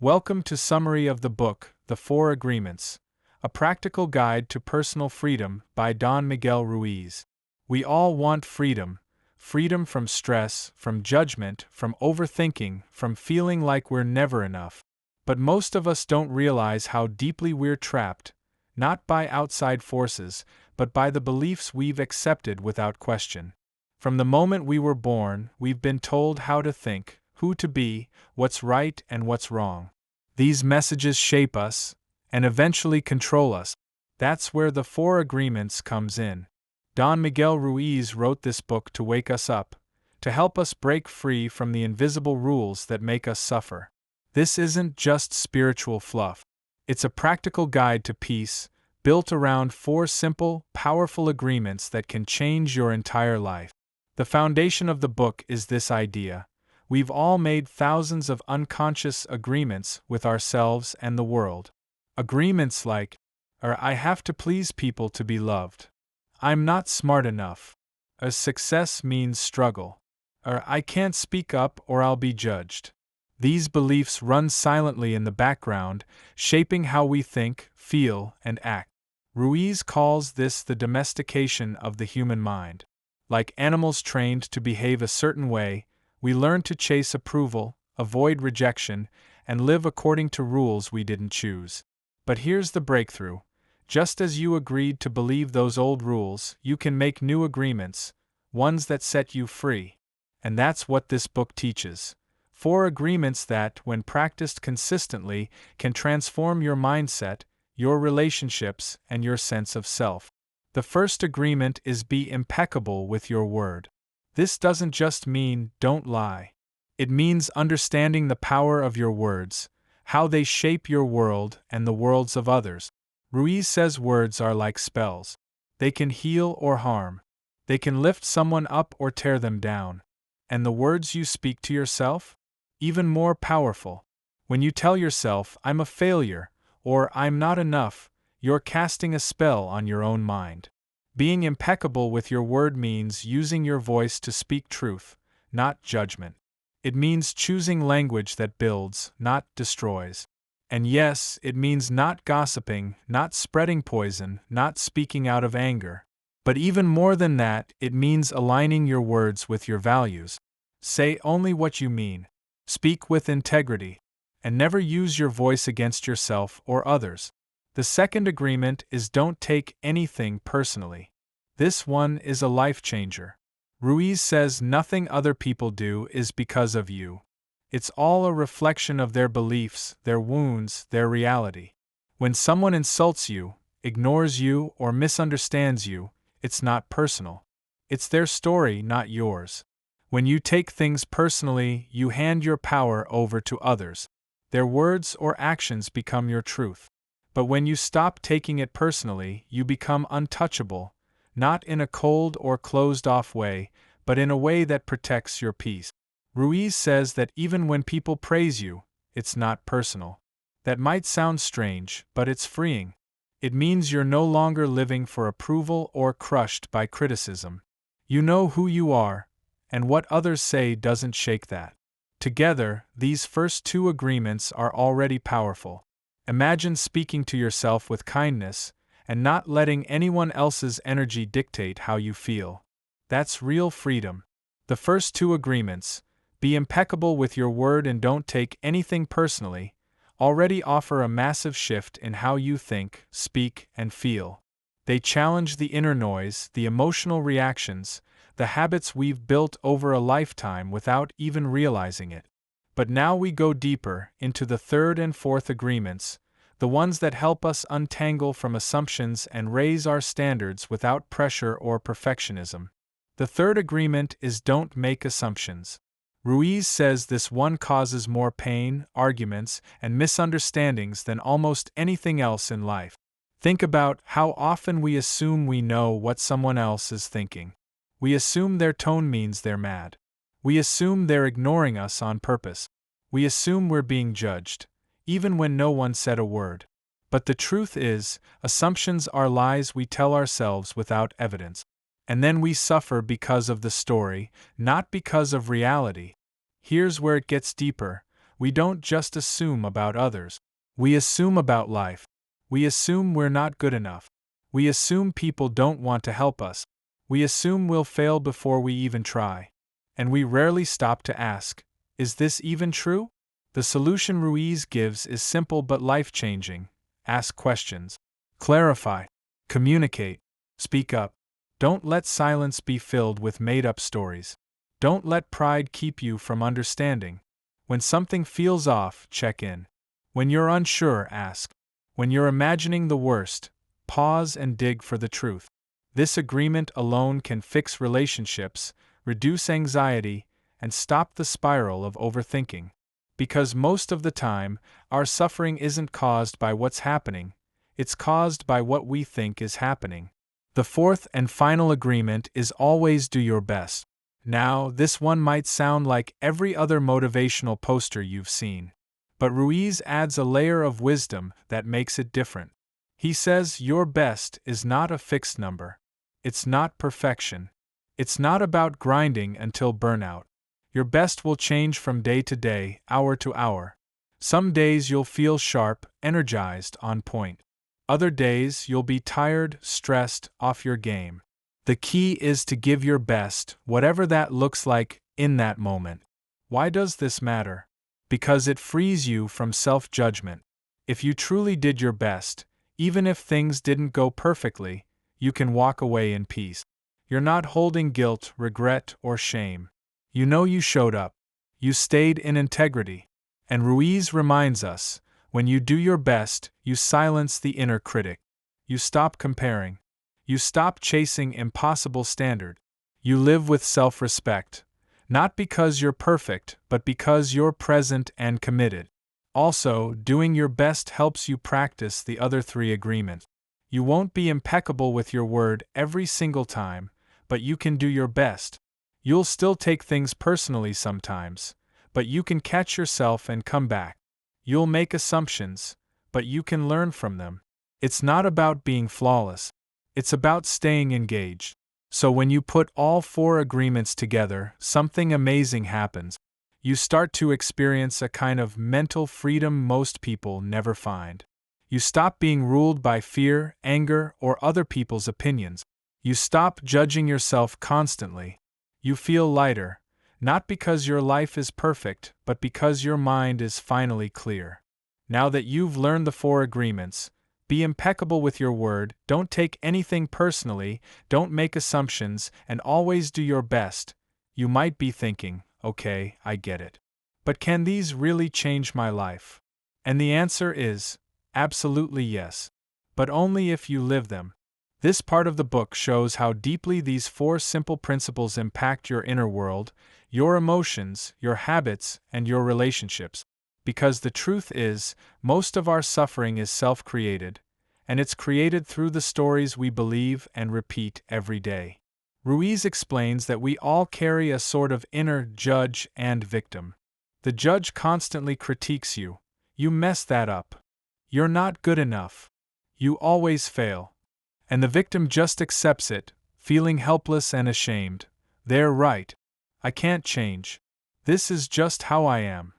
Welcome to Summary of the Book, The Four Agreements, a practical guide to personal freedom by Don Miguel Ruiz. We all want freedom. Freedom from stress, from judgment, from overthinking, from feeling like we're never enough. But most of us don't realize how deeply we're trapped, not by outside forces, but by the beliefs we've accepted without question. From the moment we were born, we've been told how to think, who to be, what's right and what's wrong. These messages shape us, and eventually control us. That's where the Four Agreements comes in. Don Miguel Ruiz wrote this book to wake us up, to help us break free from the invisible rules that make us suffer. This isn't just spiritual fluff. It's a practical guide to peace, built around four simple, powerful agreements that can change your entire life. The foundation of the book is this idea: we've all made thousands of unconscious agreements with ourselves and the world. Agreements like, I have to please people to be loved. I'm not smart enough. Success means struggle. I can't speak up or I'll be judged. These beliefs run silently in the background, shaping how we think, feel, and act. Ruiz calls this the domestication of the human mind. Like animals trained to behave a certain way, we learn to chase approval, avoid rejection, and live according to rules we didn't choose. But here's the breakthrough. Just as you agreed to believe those old rules, you can make new agreements, ones that set you free. And that's what this book teaches. Four agreements that, when practiced consistently, can transform your mindset, your relationships, and your sense of self. The first agreement is be impeccable with your word. This doesn't just mean don't lie. It means understanding the power of your words, how they shape your world and the worlds of others. Ruiz says words are like spells. They can heal or harm. They can lift someone up or tear them down. And the words you speak to yourself? Even more powerful. When you tell yourself, I'm a failure, or I'm not enough, you're casting a spell on your own mind. Being impeccable with your word means using your voice to speak truth, not judgment. It means choosing language that builds, not destroys. And yes, it means not gossiping, not spreading poison, not speaking out of anger. But even more than that, it means aligning your words with your values. Say only what you mean. Speak with integrity. And never use your voice against yourself or others. The second agreement is don't take anything personally. This one is a life changer. Ruiz says nothing other people do is because of you. It's all a reflection of their beliefs, their wounds, their reality. When someone insults you, ignores you, or misunderstands you, it's not personal. It's their story, not yours. When you take things personally, you hand your power over to others. Their words or actions become your truth. But when you stop taking it personally, you become untouchable, not in a cold or closed-off way, but in a way that protects your peace. Ruiz says that even when people praise you, it's not personal. That might sound strange, but it's freeing. It means you're no longer living for approval or crushed by criticism. You know who you are, and what others say doesn't shake that. Together, these first two agreements are already powerful. Imagine speaking to yourself with kindness, and not letting anyone else's energy dictate how you feel. That's real freedom. The first two agreements, be impeccable with your word and don't take anything personally, already offer a massive shift in how you think, speak, and feel. They challenge the inner noise, the emotional reactions, the habits we've built over a lifetime without even realizing it. But now we go deeper into the third and fourth agreements, the ones that help us untangle from assumptions and raise our standards without pressure or perfectionism. The third agreement is don't make assumptions. Ruiz says this one causes more pain, arguments, and misunderstandings than almost anything else in life. Think about how often we assume we know what someone else is thinking. We assume their tone means they're mad. We assume they're ignoring us on purpose. We assume we're being judged, even when no one said a word. But the truth is, assumptions are lies we tell ourselves without evidence. And then we suffer because of the story, not because of reality. Here's where it gets deeper. We don't just assume about others. We assume about life. We assume we're not good enough. We assume people don't want to help us. We assume we'll fail before we even try. And we rarely stop to ask, is this even true? The solution Ruiz gives is simple but life-changing. Ask questions. Clarify. Communicate. Speak up. Don't let silence be filled with made-up stories. Don't let pride keep you from understanding. When something feels off, check in. When you're unsure, ask. When you're imagining the worst, pause and dig for the truth. This agreement alone can fix relationships, reduce anxiety, and stop the spiral of overthinking. Because most of the time, our suffering isn't caused by what's happening, it's caused by what we think is happening. The fourth and final agreement is always do your best. Now, this one might sound like every other motivational poster you've seen. But Ruiz adds a layer of wisdom that makes it different. He says your best is not a fixed number. It's not perfection. It's not about grinding until burnout. Your best will change from day to day, hour to hour. Some days you'll feel sharp, energized, on point. Other days you'll be tired, stressed, off your game. The key is to give your best, whatever that looks like, in that moment. Why does this matter? Because it frees you from self-judgment. If you truly did your best, even if things didn't go perfectly, you can walk away in peace. You're not holding guilt, regret, or shame. You know you showed up. You stayed in integrity. And Ruiz reminds us, when you do your best, you silence the inner critic. You stop comparing. You stop chasing impossible standards. You live with self-respect. Not because you're perfect, but because you're present and committed. Also, doing your best helps you practice the other three agreements. You won't be impeccable with your word every single time, but you can do your best. You'll still take things personally sometimes, but you can catch yourself and come back. You'll make assumptions, but you can learn from them. It's not about being flawless. It's about staying engaged. So when you put all four agreements together, something amazing happens. You start to experience a kind of mental freedom most people never find. You stop being ruled by fear, anger, or other people's opinions. You stop judging yourself constantly. You feel lighter, not because your life is perfect, but because your mind is finally clear. Now that you've learned the four agreements, be impeccable with your word, don't take anything personally, don't make assumptions, and always do your best. You might be thinking, okay, I get it. But can these really change my life? And the answer is, absolutely yes. But only if you live them. This part of the book shows how deeply these four simple principles impact your inner world, your emotions, your habits, and your relationships. Because the truth is, most of our suffering is self-created, and it's created through the stories we believe and repeat every day. Ruiz explains that we all carry a sort of inner judge and victim. The judge constantly critiques you. You mess that up. You're not good enough. You always fail. And the victim just accepts it, feeling helpless and ashamed. They're right. I can't change. This is just how I am.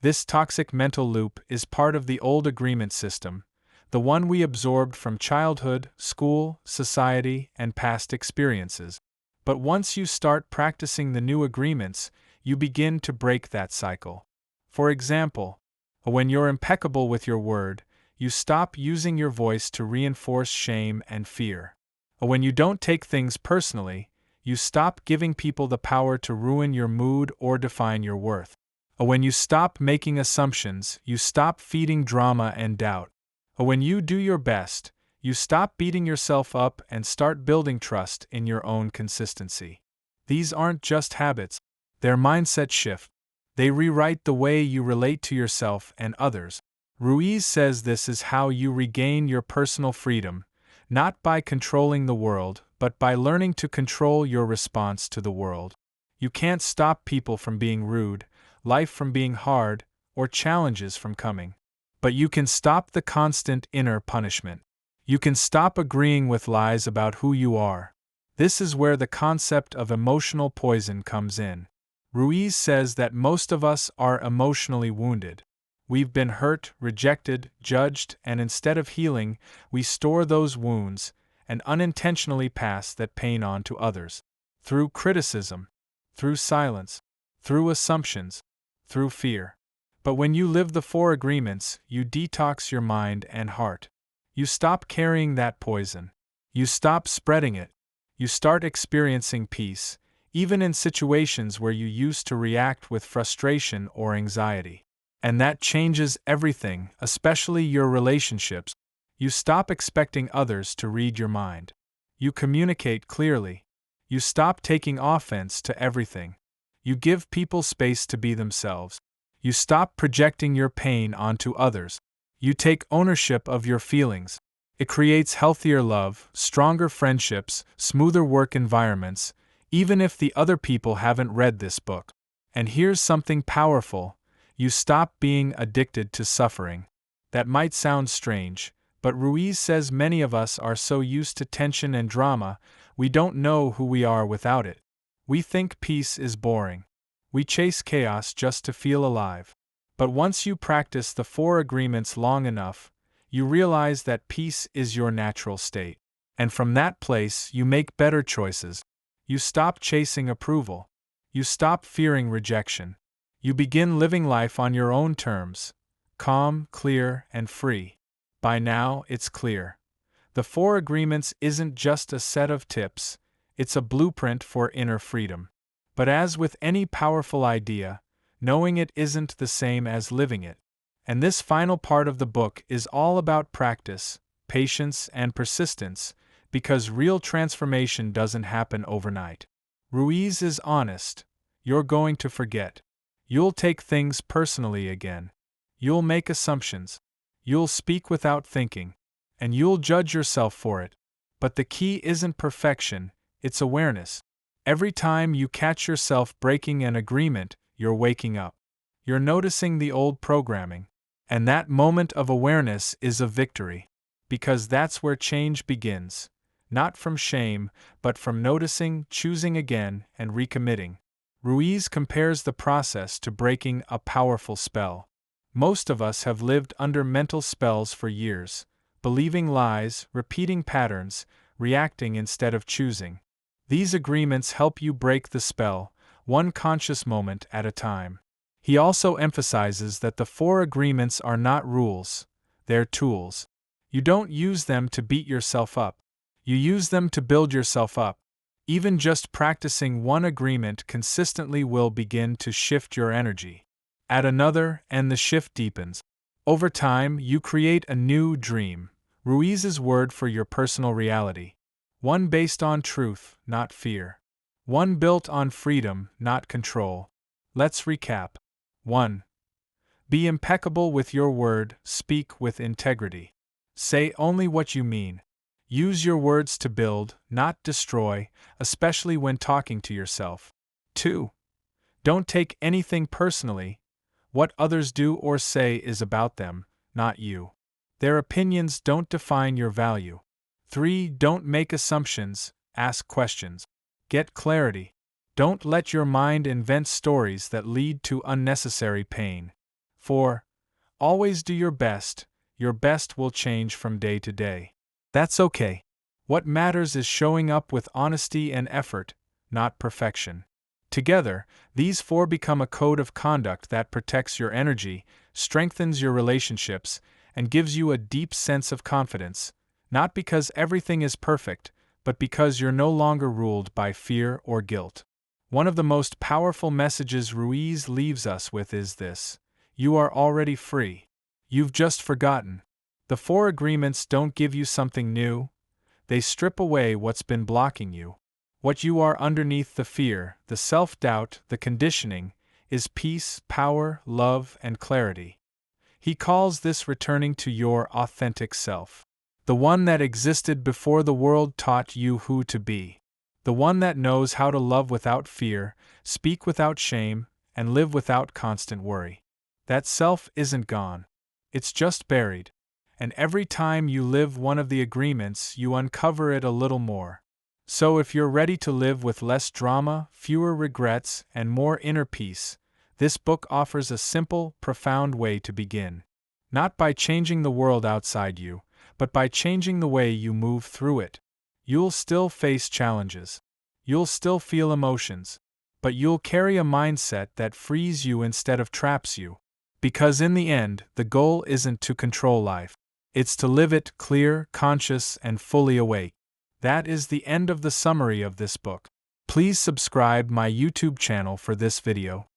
This toxic mental loop is part of the old agreement system, the one we absorbed from childhood, school, society, and past experiences. But once you start practicing the new agreements, you begin to break that cycle. For example, when you're impeccable with your word, you stop using your voice to reinforce shame and fear. When you don't take things personally, you stop giving people the power to ruin your mood or define your worth. When you stop making assumptions, you stop feeding drama and doubt. When you do your best, you stop beating yourself up and start building trust in your own consistency. These aren't just habits, they're mindset shifts. They rewrite the way you relate to yourself and others. Ruiz says this is how you regain your personal freedom, not by controlling the world, but by learning to control your response to the world. You can't stop people from being rude, life from being hard, or challenges from coming. But you can stop the constant inner punishment. You can stop agreeing with lies about who you are. This is where the concept of emotional poison comes in. Ruiz says that most of us are emotionally wounded. We've been hurt, rejected, judged, and instead of healing, we store those wounds and unintentionally pass that pain on to others. Through criticism, through silence, through assumptions, through fear. But when you live the four agreements, you detox your mind and heart. You stop carrying that poison. You stop spreading it. You start experiencing peace, even in situations where you used to react with frustration or anxiety. And that changes everything, especially your relationships. You stop expecting others to read your mind. You communicate clearly. You stop taking offense to everything. You give people space to be themselves. You stop projecting your pain onto others. You take ownership of your feelings. It creates healthier love, stronger friendships, smoother work environments, even if the other people haven't read this book. And here's something powerful. You stop being addicted to suffering. That might sound strange, but Ruiz says many of us are so used to tension and drama, we don't know who we are without it. We think peace is boring. We chase chaos just to feel alive. But once you practice the four agreements long enough, you realize that peace is your natural state. And from that place, you make better choices. You stop chasing approval. You stop fearing rejection. You begin living life on your own terms, calm, clear, and free. By now, it's clear. The four agreements isn't just a set of tips, it's a blueprint for inner freedom. But as with any powerful idea, knowing it isn't the same as living it. And this final part of the book is all about practice, patience, and persistence, because real transformation doesn't happen overnight. Ruiz is honest. You're going to forget. You'll take things personally again. You'll make assumptions. You'll speak without thinking. And you'll judge yourself for it. But the key isn't perfection, it's awareness. Every time you catch yourself breaking an agreement, you're waking up. You're noticing the old programming. And that moment of awareness is a victory. Because that's where change begins. Not from shame, but from noticing, choosing again, and recommitting. Ruiz compares the process to breaking a powerful spell. Most of us have lived under mental spells for years, believing lies, repeating patterns, reacting instead of choosing. These agreements help you break the spell, one conscious moment at a time. He also emphasizes that the four agreements are not rules, they're tools. You don't use them to beat yourself up. You use them to build yourself up. Even just practicing one agreement consistently will begin to shift your energy. Add another, and the shift deepens. Over time, you create a new dream, Ruiz's word for your personal reality. One based on truth, not fear. One built on freedom, not control. Let's recap. 1. Be impeccable with your word, speak with integrity. Say only what you mean. Use your words to build, not destroy, especially when talking to yourself. 2. Don't take anything personally. What others do or say is about them, not you. Their opinions don't define your value. 3. Don't make assumptions, ask questions. Get clarity. Don't let your mind invent stories that lead to unnecessary pain. 4. Always do your best. Your best will change from day to day. That's okay. What matters is showing up with honesty and effort, not perfection. Together, these four become a code of conduct that protects your energy, strengthens your relationships, and gives you a deep sense of confidence, not because everything is perfect, but because you're no longer ruled by fear or guilt. One of the most powerful messages Ruiz leaves us with is this: you are already free. You've just forgotten. The four agreements don't give you something new. They strip away what's been blocking you. What you are underneath the fear, the self-doubt, the conditioning, is peace, power, love, and clarity. He calls this returning to your authentic self. The one that existed before the world taught you who to be. The one that knows how to love without fear, speak without shame, and live without constant worry. That self isn't gone. It's just buried. And every time you live one of the agreements, you uncover it a little more. So if you're ready to live with less drama, fewer regrets, and more inner peace, this book offers a simple, profound way to begin. Not by changing the world outside you, but by changing the way you move through it. You'll still face challenges. You'll still feel emotions. But you'll carry a mindset that frees you instead of traps you. Because in the end, the goal isn't to control life. It's to live it clear, conscious, and fully awake. That is the end of the summary of this book. Please subscribe my YouTube channel for this video.